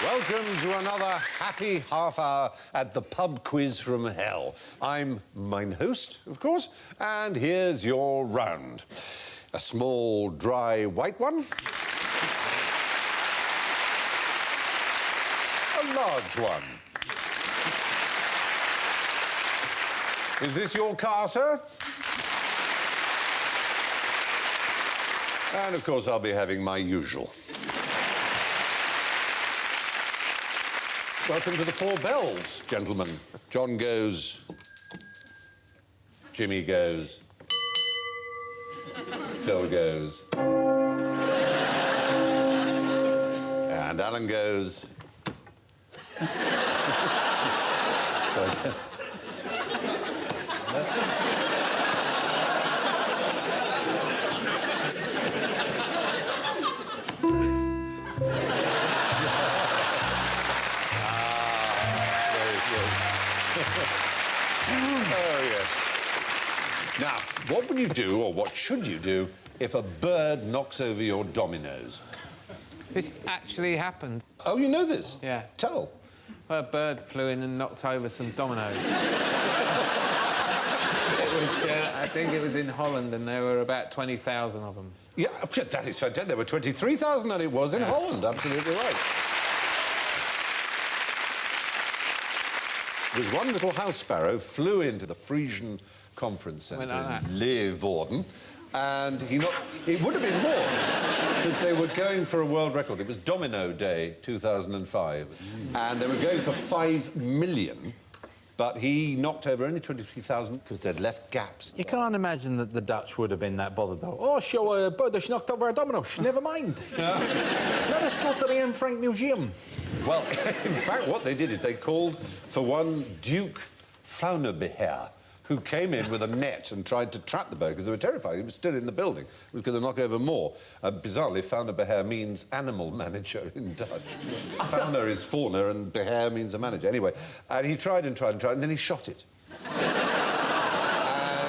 Welcome to another happy half hour at the pub quiz from hell. I'm mine host, of course, and here's your round. A small, dry, white one. A large one. Is this your car, sir? And, of course, I'll be having my usual. Welcome to the Four Bells, gentlemen. John goes. Jimmy goes. Phil goes. And Alan goes. Oh, yes. Now, what would you do, or what should you do, if a bird knocks over your dominoes? This actually happened. Oh, you know this? Yeah. Tell. Well, a bird flew in and knocked over some dominoes. It was, I think it was in Holland, and there were about 20,000 of them. Yeah, that is fantastic. There were 23,000 and it was in Holland. Absolutely right. There's one little house sparrow flew into the Frisian Conference Centre in Leeuwarden, and it would have been more, because they were going for a world record. It was Domino Day 2005, and they were going for 5 million, but he knocked over only 23,000 because they'd left gaps. You can't imagine that the Dutch would have been that bothered, though. Oh, show a bird that's knocked over a domino. Never mind. Let us go to the Anne Frank Museum. Well, in fact, what they did is they called for one Duke Faunabeheer, who came in with a net and tried to trap the bird because they were terrified. He was still in the building. He was going to knock over more. Bizarrely, Faunabeheer means animal manager in Dutch. Fauna is fauna and beheer means a manager. Anyway, and he tried and tried and tried, and then he shot it.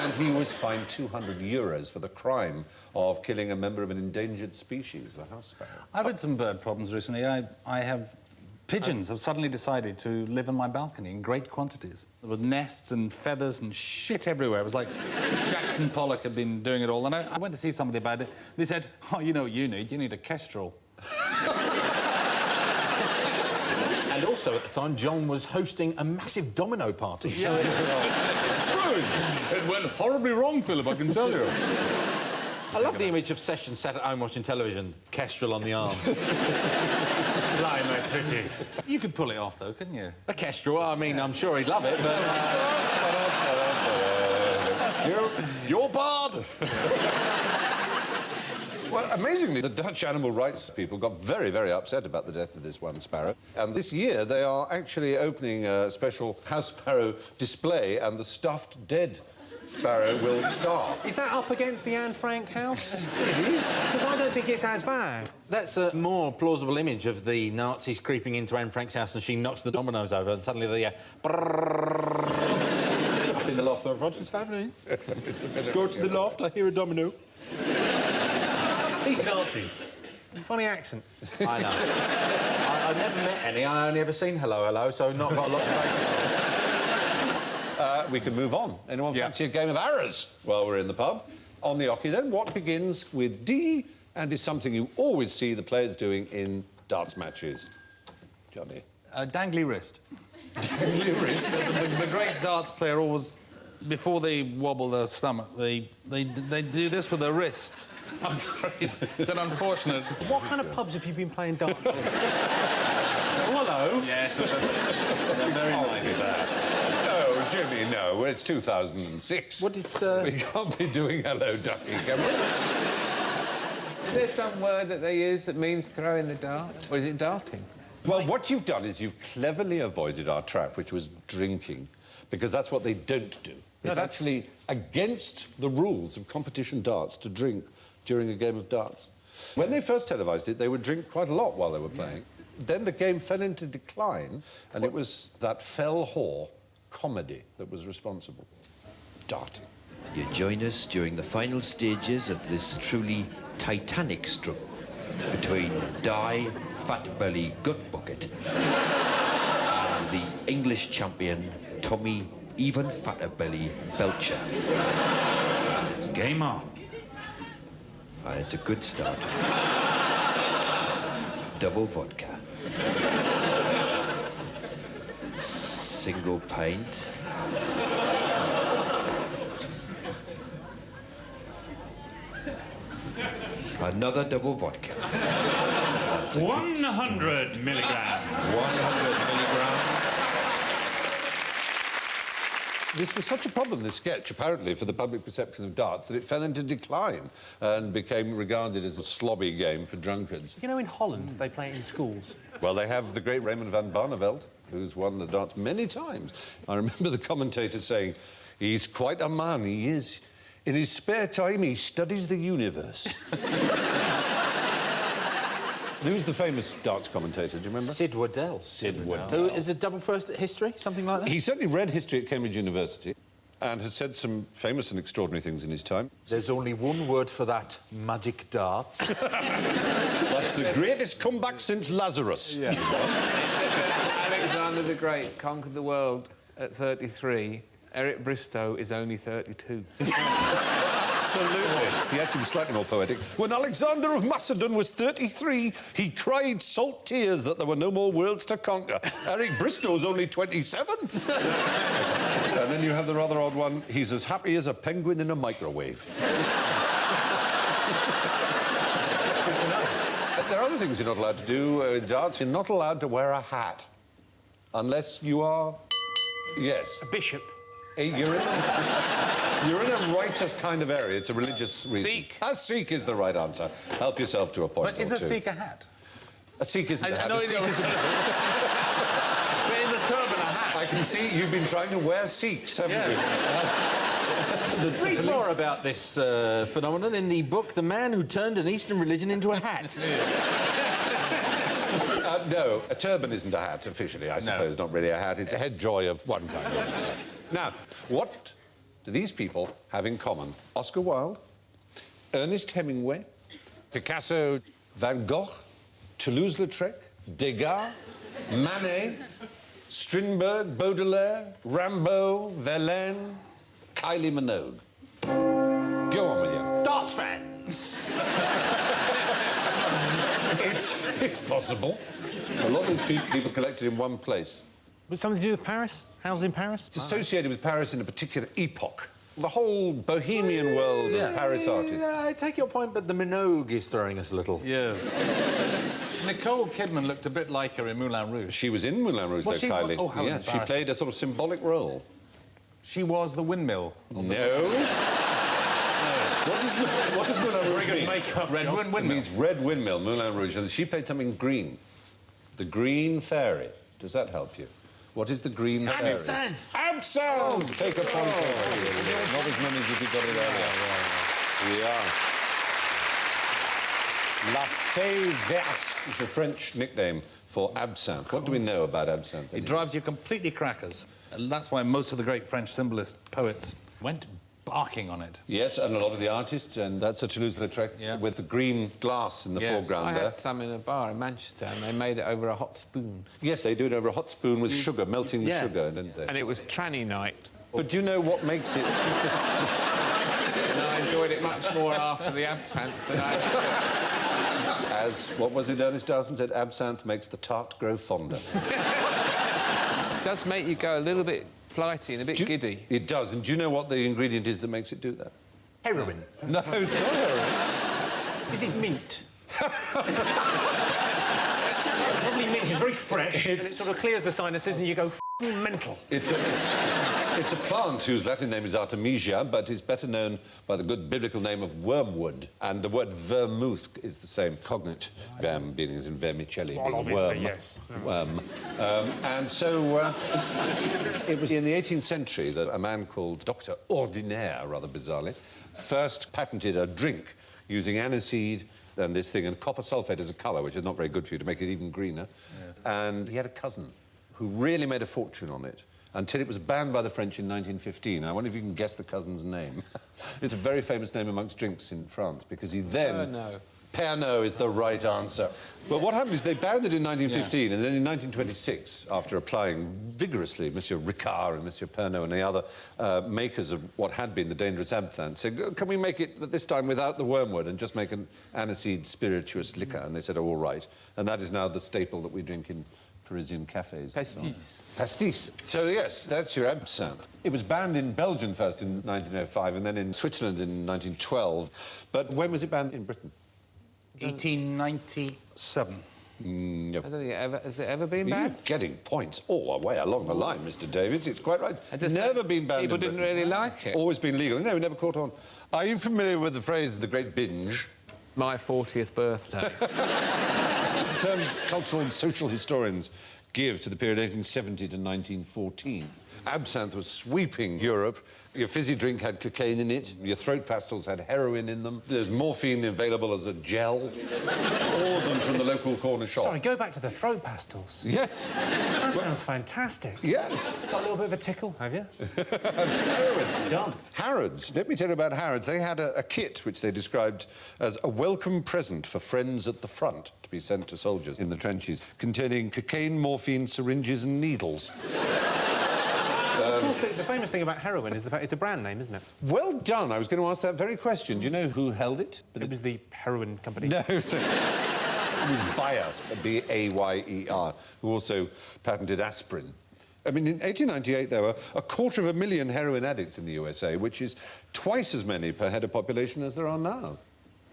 And he was fined €200 for the crime of killing a member of an endangered species, the house sparrow. I've had some bird problems recently. I have... Pigeons have suddenly decided to live on my balcony in great quantities. There were nests and feathers and shit everywhere. It was like Jackson Pollock had been doing it all. And I went to see somebody about it. They said, oh, you know what you need? You need a kestrel. And also, at the time, John was hosting a massive domino party. So It went horribly wrong, Philip, I can tell you. I love the image of Session sat at home watching television, kestrel on the arm. Fly, my pretty. You could pull it off, though, couldn't you? A kestrel, I mean, I'm sure he'd love it, but... You're barred! Well, amazingly, the Dutch animal rights people got very, very upset about the death of this one sparrow. And this year, they are actually opening a special house sparrow display, and the stuffed dead sparrow will star. Is that up against the Anne Frank house? It is. Because I don't think it's as bad. That's a more plausible image of the Nazis creeping into Anne Frank's house and she knocks the dominoes over and suddenly the... Up in the loft of Roger's Avenue. Let's go to the loft, I hear a domino. These Nazis. Funny accent. I know. I've never met any. I only ever seen Hello, Hello, so not got a lot to base it on. We can move on. Anyone fancy a game of arrows while we're in the pub? On the hockey, then, what begins with D and is something you always see the players doing in darts matches? Johnny? Dangly wrist. Dangly wrist? The great darts player always, before they wobble their stomach, they do this with their wrist. I'm sorry, it's an unfortunate... What kind of pubs have you been playing darts in? Hello? Yes, they're very nice. No, Jimmy, no. It's 2006. What did... We can't be doing hello, ducky, can we? Is there some word that they use that means throwing the darts? Or is it darting? Well, what you've done is you've cleverly avoided our trap, which was drinking, because that's what they don't do. No, It's that's- actually against the rules of competition darts to drink during a game of darts. When they first televised it, they would drink quite a lot while they were playing. Then the game fell into decline, and it was that fell whore comedy that was responsible. Darting. You join us during the final stages of this truly titanic struggle between Di Fatbelly Gutbucket and the English champion Tommy Even Fatterbelly Belcher. It's game on. And it's a good start. Double vodka. Single pint. Another double vodka. That's a 100 milligrams. 100 milligrams. This was such a problem, this sketch, apparently, for the public perception of darts, that it fell into decline and became regarded as a slobby game for drunkards. You know, in Holland, they play it in schools. Well, they have the great Raymond van Barneveld, who's won the darts many times. I remember the commentator saying, he's quite a man, he is. In his spare time, he studies the universe. Who's the famous darts commentator, do you remember? Sid Waddell. Sid Waddell. Who is a double first at history, something like that? He certainly read history at Cambridge University and has said some famous and extraordinary things in his time. There's only one word for that, magic darts. That's the greatest comeback since Lazarus. Yeah. Alexander the Great conquered the world at 33. Eric Bristow is only 32. Absolutely. He actually was slightly more poetic. When Alexander of Macedon was 33, he cried salt tears that there were no more worlds to conquer. Eric Bristow's only 27. And then you have the rather odd one, he's as happy as a penguin in a microwave. There are other things you're not allowed to do with darts. You're not allowed to wear a hat. Unless you are... Yes. A bishop. You're in a righteous kind of area. It's a religious reason. Sikh. A Sikh is the right answer. Help yourself to a point But is or a two. Sikh a hat? A Sikh isn't a hat. A Sikh is a... There's a turban, a hat. I can see you've been trying to wear Sikhs, haven't you? Read more about this phenomenon in the book The Man Who Turned an Eastern Religion into a Hat. No, a turban isn't a hat, officially, I suppose. Not really a hat. It's a head joy of one kind. Now, what do these people have in common? Oscar Wilde, Ernest Hemingway, Picasso, Van Gogh, Toulouse-Lautrec, Degas, Manet, Strindberg, Baudelaire, Rimbaud, Verlaine, Kylie Minogue. Go on with you. Darts fans. It's possible. A lot of these people collected in one place. Was something to do with Paris? How's in Paris? It's associated with Paris in a particular epoch. The whole bohemian world of Paris artists. Yeah, I take your point, but the Minogue is throwing us a little. Yeah. Nicole Kidman looked a bit like her in Moulin Rouge. She was in Moulin Rouge, though, Was she? Kylie. Oh, how yeah, she embarrassing. played a sort of symbolic role. She was the windmill. No. What does Moulin Rouge mean? Red windmill. It means red windmill, Moulin Rouge. And she played something green. The Green Fairy. Does that help you? What is the Green Fairy? Absinthe. Absinthe! Take a point. Not as many as if you got it earlier. We are. La Fée Verte is a French nickname for absinthe. What do we know about absinthe? It drives you completely crackers. And that's why most of the great French symbolist poets went barking on it. Yes, and a lot of the artists, and that's a Toulouse-Lautrec with the green glass in the I foreground there. had some in a bar in Manchester, and they made it over a hot spoon. Yes, they do it over a hot spoon with sugar, melting the sugar, didn't they? And it was tranny night. But do you know what makes it... And I enjoyed it much more after the absinthe than I... As, what was it Ernest Dowson said? Absinthe makes the tart grow fonder. It does make you go a little bit flighty and a bit giddy. It does, and do you know what the ingredient is that makes it do that? Heroin. No, it's not heroin. Is it mint? Probably mint is very fresh, and it sort of clears the sinuses and you go mental. It's a plant whose Latin name is Artemisia, but is better known by the good biblical name of wormwood. And the word vermouth is the same cognate, verm being as in vermicelli, Well, being obviously, worm. yes. Worm. And so it was in the 18th century that a man called Dr. Ordinaire, rather bizarrely, first patented a drink using aniseed and this thing, and copper sulfate as a colour, which is not very good for you to make it even greener. Yeah. And he had a cousin who really made a fortune on it until it was banned by the French in 1915. I wonder if you can guess the cousin's name. It's a very famous name amongst drinks in France, because he then... Pernod. Pernod is the right answer. But what happened is they banned it in 1915, and then in 1926, after applying vigorously, Monsieur Ricard and Monsieur Pernod and the other makers of what had been the dangerous absinthe said, can we make it this time without the wormwood and just make an aniseed spirituous liquor? And they said, oh, all right. And that is now the staple that we drink in Parisian cafes. Pastis. Pastis. So, yes, that's your absinthe. It was banned in Belgium first in 1905 and then in Switzerland in 1912. But when was it banned in Britain? 1897. No. I don't think has it ever been banned? You're getting points all the way along the line, Mr. Davies. It's quite right. Never been banned People in didn't Britain. really like it. Always been legal. No, never caught on. Are you familiar with the phrase, the great binge? My 40th birthday. It's a term cultural and social historians give to the period 1870 to 1914. Absinthe was sweeping Europe. Your fizzy drink had cocaine in it. Your throat pastils had heroin in them. There's morphine available as a gel. All of them from the local corner shop. Sorry, go back to the throat pastils. Yes. That sounds fantastic. Yes. Got a little bit of a tickle, have you? Heroin. Done. Harrods. Let me tell you about Harrods. They had a kit which they described as a welcome present for friends at the front to be sent to soldiers in the trenches, containing cocaine, morphine, syringes and needles. Of course, the famous thing about heroin is the fact it's a brand name, isn't it? Well done. I was going to ask that very question. Do you know who held it? It was the heroin company. No, it was Bayer, B-A-Y-E-R, who also patented aspirin. I mean, in 1898, there were 250,000 heroin addicts in the USA, which is twice as many per head of population as there are now.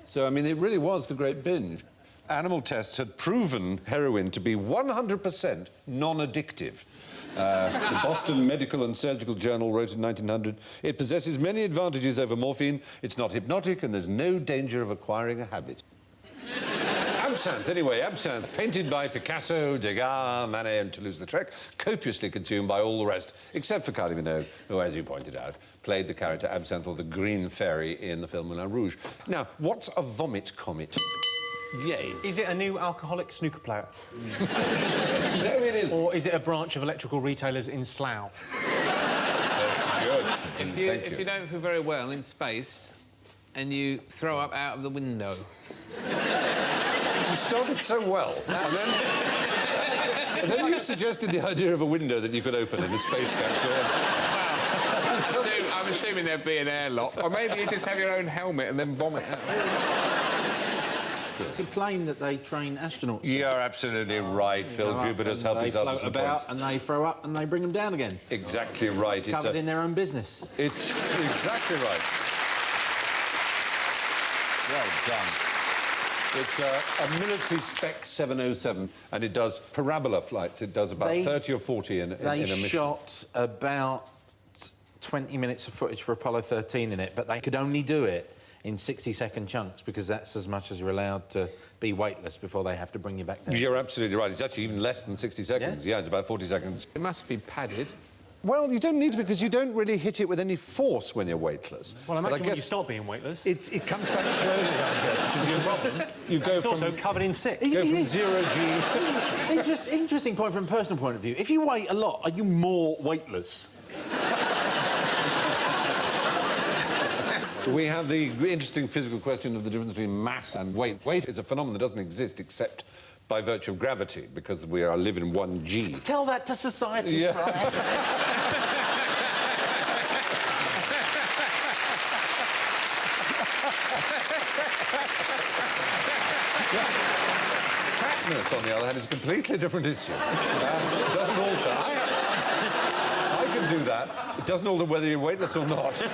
So, I mean, it really was the great binge. Animal tests had proven heroin to be 100% non-addictive. The Boston Medical and Surgical Journal wrote in 1900, it possesses many advantages over morphine, it's not hypnotic, and there's no danger of acquiring a habit. Absinthe, anyway, absinthe, painted by Picasso, Degas, Manet and Toulouse-Lautrec, copiously consumed by all the rest, except for Kylie Minogue, who, as you pointed out, played the character Absinthe, or the Green Fairy, in the film Moulin Rouge. Now, what's a vomit comet? Yay. Is it a new alcoholic snooker player? No, it isn't. Or is it a branch of electrical retailers in Slough? Good. If you don't feel very well in space and you throw up out of the window. You started so well, and then you suggested the idea of a window that you could open in a space capsule. I'm assuming there'd be an airlock. Or maybe you just have your own helmet and then vomit out. It's a plane that they train astronauts. You're absolutely right, Phill Jupitus. Help yourself to They some float about points. and they throw up and they bring them down again. Exactly right. Covered in their own business. It's exactly right. Well done. It's a military spec 707, and it does parabola flights. It does about 30 or 40 in a mission. They shot about 20 minutes of footage for Apollo 13 in it, but they could only do it in 60-second chunks, because that's as much as you're allowed to be weightless before they have to bring you back down. You're absolutely right. It's actually even less than 60 seconds. Yeah, it's about 40 seconds. It must be padded. Well, you don't need to, because you don't really hit it with any force when you're weightless. Well, But imagine when you stop being weightless. It comes back slowly, I guess. Because Your problem. you go It's from... also covered in sick. Go from 0G... Interesting point from a personal point of view. If you weigh a lot, are you more weightless? We have the interesting physical question of the difference between mass and weight. Weight is a phenomenon that doesn't exist except by virtue of gravity, because we live in 1G. Tell that to society. Yeah. Fatness, on the other hand, is a completely different issue. It doesn't alter. I can do that. It doesn't alter whether you're weightless or not. So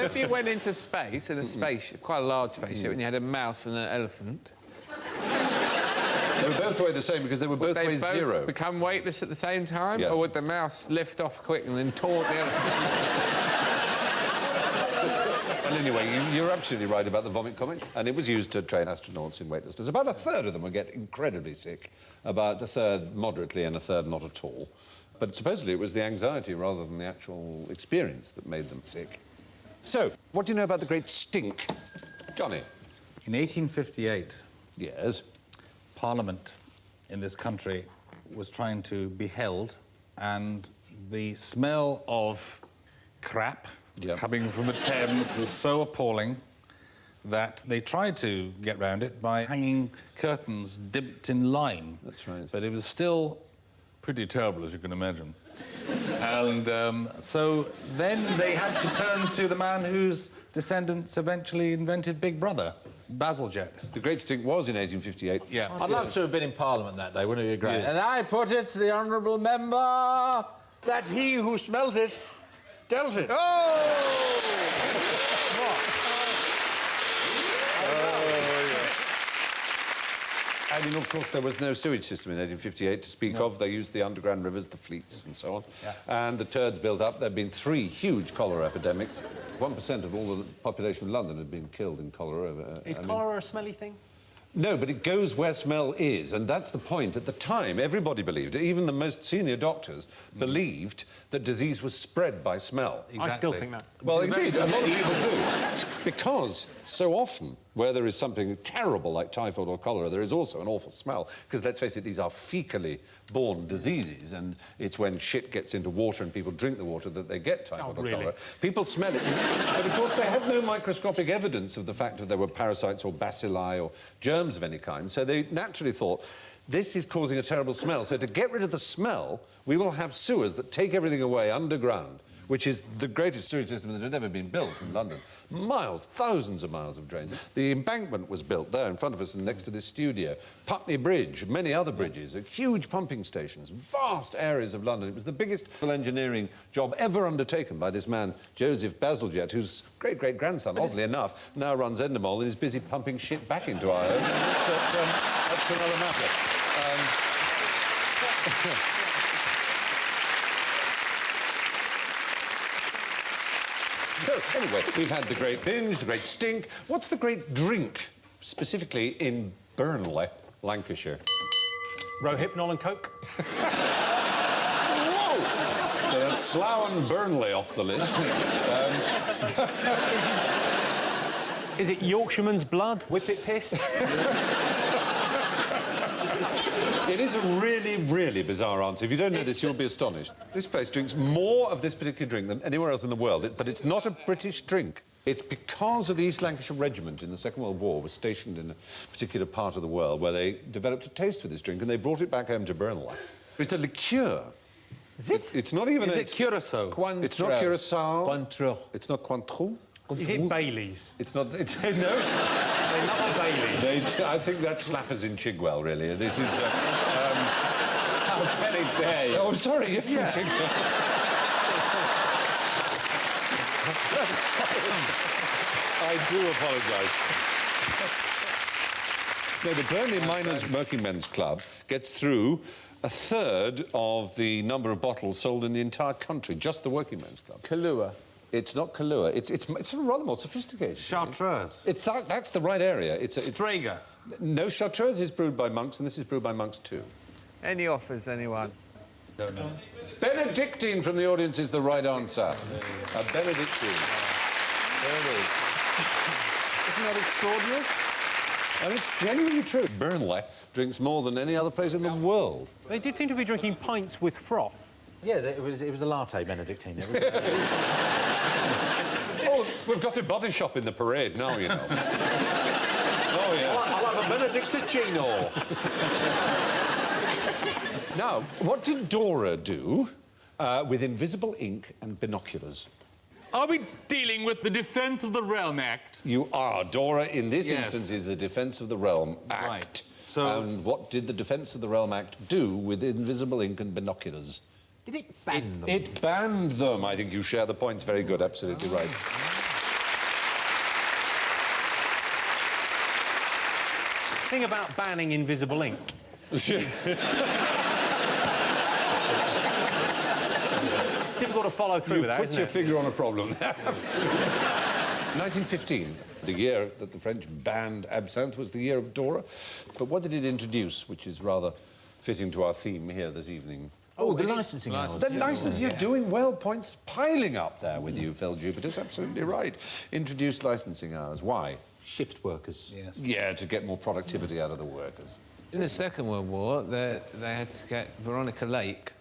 if you went into space, in a spaceship, quite a large spaceship, and you had a mouse and an elephant, They were both weigh the same because they were both They weigh both zero. become weightless at the same time? Yeah. Or would the mouse lift off quick and then taunt the other? And anyway, you're absolutely right about the vomit comic, and it was used to train astronauts in weightlessness. About a third of them would get incredibly sick, about a third moderately, and a third not at all. But supposedly it was the anxiety rather than the actual experience that made them sick. So, what do you know about the Great Stink? Johnny? In 1858, Yes. Parliament in this country was trying to be held, and the smell of crap coming from the Thames was so appalling that they tried to get round it by hanging curtains dipped in lime. That's right. But it was still pretty terrible, as you can imagine. And so then they had to turn to the man whose descendants eventually invented Big Brother, Bazalgette. The Great Stink was in 1858. Yeah. I'd love to have been in Parliament that day, wouldn't it be great? And I put it to the honourable member that he who smelt it dealt it. And of course, there was no sewage system in 1858 to speak of. They used the underground rivers, the fleets, and so on. Yeah. And the turds built up. There had been 3 huge cholera epidemics. 1% of all the population of London had been killed in cholera. Is cholera a smelly thing? No, but it goes where smell is, and that's the point. At the time, everybody believed it. Even the most senior doctors believed that disease was spread by smell. I still think that. Well, indeed, a lot of people do. Because so often, where there is something terrible like typhoid or cholera, there is also an awful smell. Because, let's face it, these are fecally born diseases, and it's when shit gets into water and people drink the water that they get typhoid or cholera. People smell it. But, of course, they have no microscopic evidence of the fact that there were parasites or bacilli or germs of any kind, so they naturally thought, this is causing a terrible smell. So to get rid of the smell, we will have sewers that take everything away underground, which is the greatest sewage system that had ever been built in London. Miles, thousands of miles of drains. The embankment was built there in front of us and next to this studio. Putney Bridge, many other bridges, huge pumping stations, vast areas of London. It was the biggest engineering job ever undertaken by this man, Joseph Bazalgette, whose great-great-grandson, oddly enough, now runs Endemol and is busy pumping shit back into our homes. But that's another matter. So, anyway, we've had the Great Binge, the Great Stink. What's the Great Drink, specifically in Burnley, Lancashire? Rohypnol and Coke? Whoa! So that's Slough and Burnley off the list. Is it Yorkshireman's blood? Whippet piss? It is a really, really bizarre answer. If you don't know this, you'll be astonished. This place drinks more of this particular drink than anywhere else in the world, but it's not a British drink. It's because of the East Lancashire Regiment in the Second World War was stationed in a particular part of the world where they developed a taste for this drink and they brought it back home to Burnley. It's a liqueur. Is it? It's not even... Is it Curacao? Cointreau. It's not Curacao. Cointreau. It's not Cointreau. Is it Baileys? It's not... no. They love a Baileys. I think that's slappers in Chigwell, really. This is... How can it dare you? Oh, sorry, you're from Chigwell. I do apologise. No, the Burnley Miners Working Men's Club gets through a third of the number of bottles sold in the entire country, just the Working Men's Club. Kahlua. It's not Kahlua. It's rather more sophisticated. Chartreuse. That's the right area. It's Strega. No, Chartreuse is brewed by monks, and this is brewed by monks too. Any offers, anyone? Don't know. Benedictine from the audience is the right answer. A Benedictine. There it is. Isn't that extraordinary? And it's genuinely true. Burnley drinks more than any other place in the world. They did seem to be drinking pints with froth. Yeah, it was a latte Benedictine. Oh, we've got a body shop in the parade now, you know. Oh, yeah. I'll have a Benedictino. Now, what did Dora do with invisible ink and binoculars? Are we dealing with the Defence of the Realm Act? You are. Dora, in this Yes. instance, is the Defence of the Realm Act. Right. So... And what did the Defence of the Realm Act do with invisible ink and binoculars? Did it ban them? It banned them. I think you share the points. Very good. Absolutely right. Thing about banning invisible ink. Difficult to follow through You with that, put isn't your it? finger on a problem. Absolutely. 1915, the year that the French banned absinthe, was the year of Dora. But what did it introduce, which is rather fitting to our theme here this evening? Oh, the licensing hours. The license, you're doing well. Points piling up there with you, Phill Jupitus. Absolutely right. Introduced licensing hours. Why? Shift workers. Yes. Yeah, to get more productivity out of the workers. In the Second World War, they had to get Veronica Lake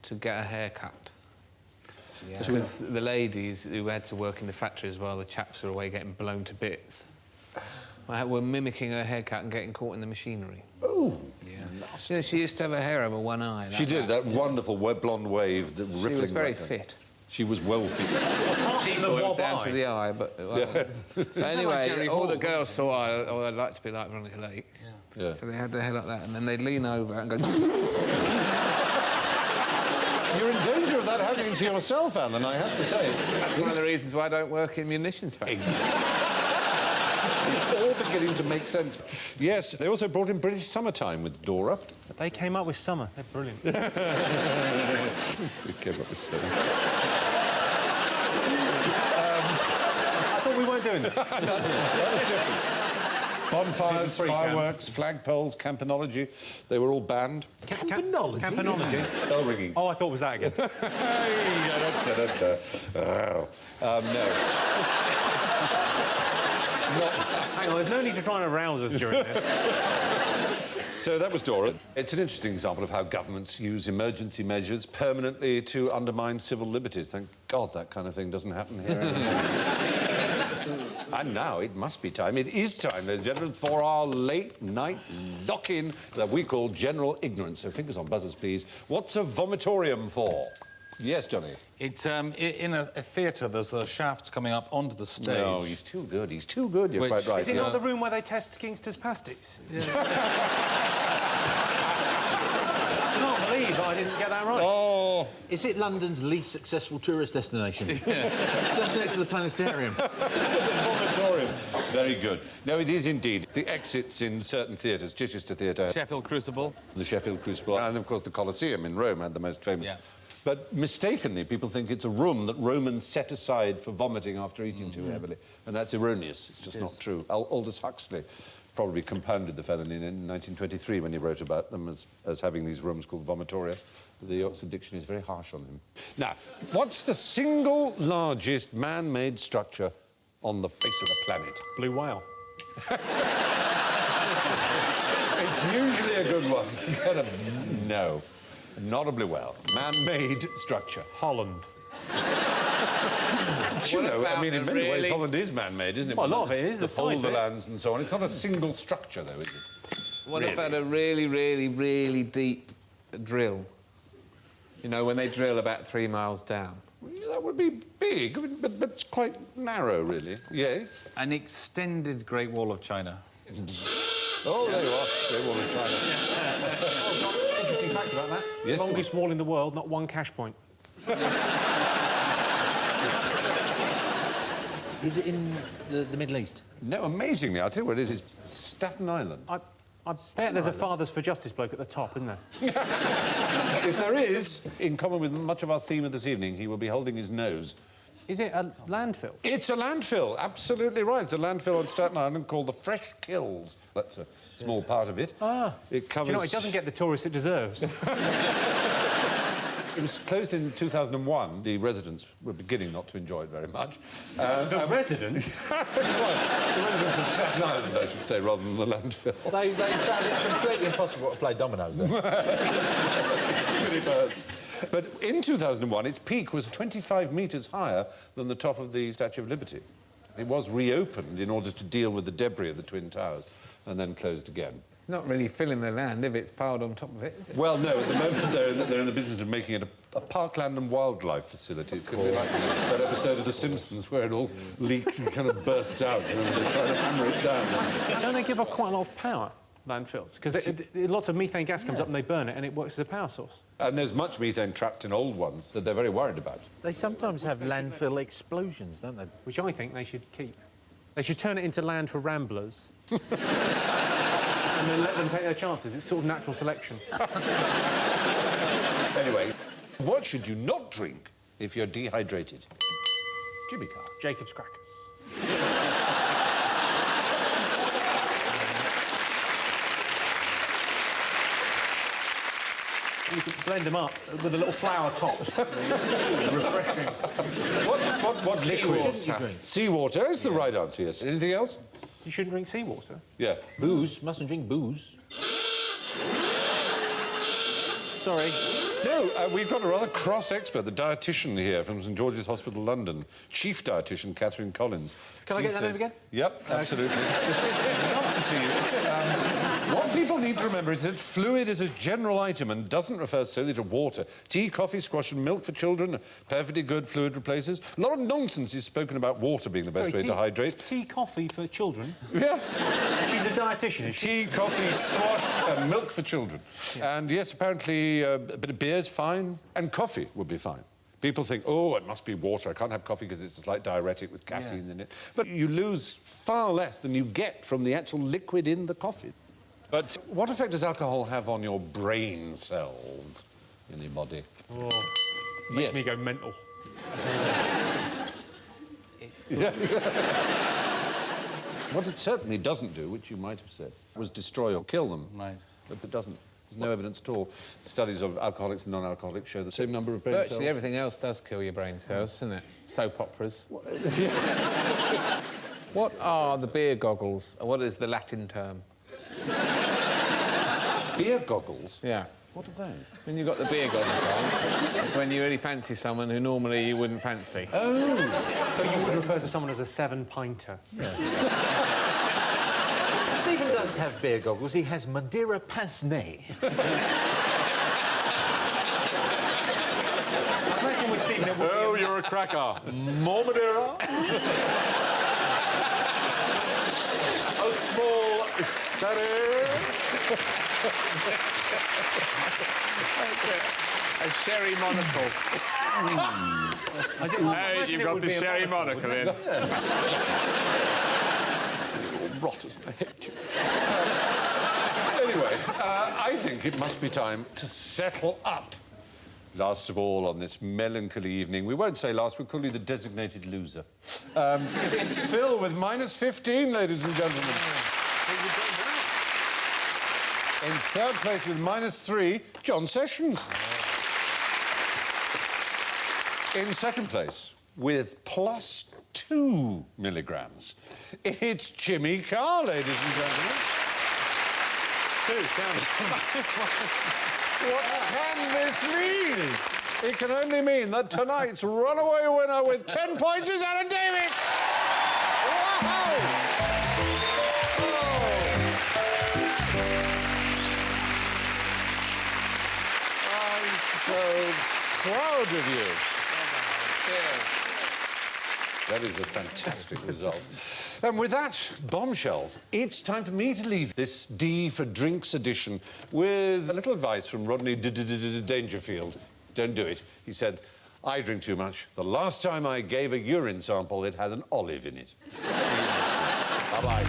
to get a haircut. Yeah. Because the ladies who had to work in the factories while the chaps were away getting blown to bits were mimicking her haircut and getting caught in the machinery. Oh, You know, she used to have her hair over one eye. she did, that wonderful blonde wave, that rippling. She was very like that. fit. She was well fitted. It was down to the eye, but... But anyway, Jerry all Hall. the girls thought, oh, I'd like to be like Veronica Lake. Yeah. So they had their hair like that, and then they'd lean over and go... You're in danger of that happening to yourself, Alan, I have to say. That's one of the reasons why I don't work in munitions factories. It's all beginning to make sense. Yes, they also brought in British Summertime with Dora. They came up with summer. They're brilliant. We came up with summer. I thought we weren't doing that. That was different. Bonfires, fireworks, flagpoles, campanology, they were all banned. Campanology? Campanology. Bell ringing. Oh, I thought it was that again. Oh, no. Hang on, there's no need to try and arouse us during this. So that was Dora. It's an interesting example of how governments use emergency measures permanently to undermine civil liberties. Thank God that kind of thing doesn't happen here anymore. And now it must be time, it is time, ladies and gentlemen, for our late-night lock-in that we call general ignorance. So fingers on buzzers, please. What's a vomitorium for? Yes, Johnny? It's in a theatre. There's shafts coming up onto the stage. No, he's too good. He's too good. You're quite right. Is it not the room where they test Kingster's pasties? Yeah. I can't believe I didn't get that right. Oh, Is it London's least successful tourist destination? It's just next to the planetarium. the vomitorium. Very good. No, it is indeed. The exits in certain theatres, Chichester Theatre, Sheffield Crucible. the Sheffield Crucible, and of course the Colosseum in Rome had the most famous. Yeah. But mistakenly, people think it's a room that Romans set aside for vomiting after eating too heavily, and that's erroneous. It's just not true. Aldous Huxley probably compounded the felony in 1923 when he wrote about them as having these rooms called vomitoria. The Oxford Dictionary is very harsh on him. Now, what's the single largest man-made structure on the face of the planet? Blue whale. It's usually a good one to get a... No, not a blue whale. Man-made structure. Holland. You know, I mean, in many ways, really- Holland is man-made, isn't it? Well, a lot of it is, the the side bit. polderlands and so on. It's not a single structure, though, is it? What about a really, really, really deep drill? You know, when they drill about 3 miles down. Yeah, that would be big, but it's quite narrow, really. Yeah. An extended Great Wall of China. Oh, there you are. Great Wall of China. Interesting fact about that. Yes, Longest wall in the world, not one cash point. Is it in the Middle East? No, amazingly, I'll tell you what it is. It's Staten Island. I bet there's a Fathers for Justice bloke at the top, isn't there? If there is, in common with much of our theme of this evening, he will be holding his nose. Is it a landfill? It's a landfill, absolutely right. It's a landfill on Staten Island called the Fresh Kills. That's a small part of it. Ah. It covers... Do you know, it doesn't get the tourists it deserves. It was closed in 2001. The residents were beginning not to enjoy it very much. The residents? Well, the residents of Staten Island, I should say, rather than the landfill. They found it completely impossible to play dominoes there. Too many birds. But in 2001, its peak was 25 metres higher than the top of the Statue of Liberty. It was reopened in order to deal with the debris of the Twin Towers and then closed again. It's not really filling the land if it's piled on top of it, is it? Well, no, at the moment they're in the business of making it a parkland and wildlife facility. It's going to be like that episode of The Simpsons where it all leaks and kind of bursts out and they're trying to hammer it down. Don't they give off quite a lot of power, landfills? Because lots of methane gas comes up and they burn it and it works as a power source. And there's much methane trapped in old ones that they're very worried about. They sometimes have landfill explosions, don't they? Which I think they should keep. They should turn it into land for ramblers. and then let them take their chances. It's sort of natural selection. Anyway, what should you not drink if you're dehydrated? Jimmy Carr. Jacob's crackers. You can blend them up with a little flour top. Refreshing. What liquid? Seawater. Seawater is the right answer, yes. Anything else? You shouldn't drink seawater. Yeah. Booze. Mustn't drink booze. Sorry. No, we've got a rather cross expert, the dietitian here from St George's Hospital, London. Chief dietitian, Catherine Collins. Can I get that name again? Yep, absolutely. Love to see you. What people need to remember is that fluid is a general item and doesn't refer solely to water. Tea, coffee, squash and milk for children are perfectly good fluid replacers. A lot of nonsense is spoken about water being the best way to hydrate. Tea, coffee for children? Yeah. She's a dietitian, is she? Tea, coffee, squash and milk for children. Yeah. And yes, apparently a bit of beer's fine and coffee would be fine. People think, oh, it must be water. I can't have coffee because it's a slight diuretic with caffeine in it. But you lose far less than you get from the actual liquid in the coffee. But what effect does alcohol have on your brain cells in your body? Oh, makes me go mental. Yeah. What it certainly doesn't do, which you might have said, was destroy or kill them. Right. But it doesn't. There's no evidence at all. Studies of alcoholics and non-alcoholics show the same number of brain cells. Virtually everything else does kill your brain cells, doesn't it? Soap operas. What are the beer goggles? What is the Latin term? Beer goggles? Yeah. What are they? When you've got the beer goggles on, it's when you really fancy someone who normally you wouldn't fancy. Oh! So you would refer to someone as a 7-pinter? Stephen doesn't have beer goggles, he has Madeira pince-nez. I imagine with Stephen it would Oh, you're a cracker. More Madeira? A small... A sherry monocle. Hey, you've got the sherry monocle in. Rot as I hate you. Anyway, I think it must be time to settle up. Last of all, on this melancholy evening, we won't say last, we'll call you the designated loser. It's Phill with -15, ladies and gentlemen. In third place with -3, John Sessions. In second place with +2 milligrams, it's Jimmy Carr, ladies and gentlemen. What can this mean? It can only mean that tonight's runaway winner with 10 points is Alan Davis. Wow! I'm so proud of you. That is a fantastic result. And with that bombshell, it's time for me to leave this D for Drinks edition with a little advice from Rodney Dangerfield. Don't do it. He said, I drink too much. The last time I gave a urine sample, it had an olive in it. See you next time. Bye-bye.